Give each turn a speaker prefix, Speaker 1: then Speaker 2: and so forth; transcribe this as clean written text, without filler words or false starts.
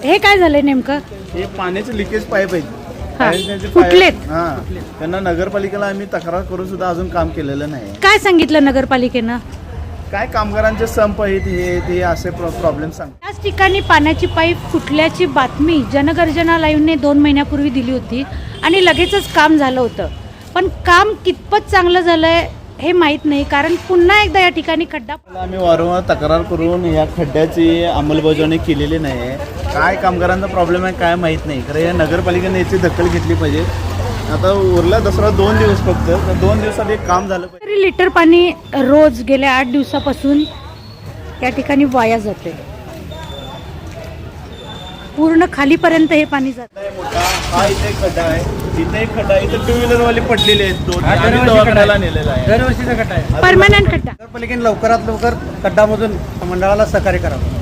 Speaker 1: हे काय झालंय नेमकं?
Speaker 2: हे पाण्याचे लिकेज पाईप आहेत.
Speaker 1: फुटलेत.
Speaker 2: त्यांना नगरपालिकेला आम्ही तक्रार करून सुद्धा अजून काम केलेलं नाही.
Speaker 1: काय सांगितलं नगरपालिकेनं?
Speaker 2: काय कामगारांचे संप आहेत हे असे प्रॉब्लेम सांग.
Speaker 1: त्याच ठिकाणी पाण्याची पाईप फुटल्याची बातमी जनगर्जना लाईव्हने 2 महिन्यापूर्वी दिली होती आणि लगेचच काम झालं होतं. पण काम कितपत चांगलं झालंय हे माहीत नाही, कारण पुन्हा एकदा या ठिकाणी खड्डा.
Speaker 2: आम्ही वारंवार तक्रार करून या खड्ड्याची अंमलबजावणी केलेली नाही. काय कामगारांचा प्रॉब्लेम आहे काय माहीत नाही, कारण या नगरपालिकेने याची दखल घेतली पाहिजे. आता उरला दसरा 2 दिवस फक्त, तर 2 दिवसात एक काम झालं पाहिजे.
Speaker 1: तरी लिटर पाणी रोज गेल्या 8 दिवसापासून या ठिकाणी वाया जाते. पूर्ण खालीपर्यंत हे पाणी जातं.
Speaker 2: हा इथे खड्डा आहे, इथे एक खड्डा आहे, इथे 2 व्हीलरवाले पडलेले आहेत. 2 दवाखान्याला नेलेला आहे.
Speaker 3: दरवर्षीचा खड्डा आहे.
Speaker 1: परमनंट खड्डा.
Speaker 3: नगरपालिकेने लवकरात लवकर खड्डामधून मंडळाला सहकार्य करावं.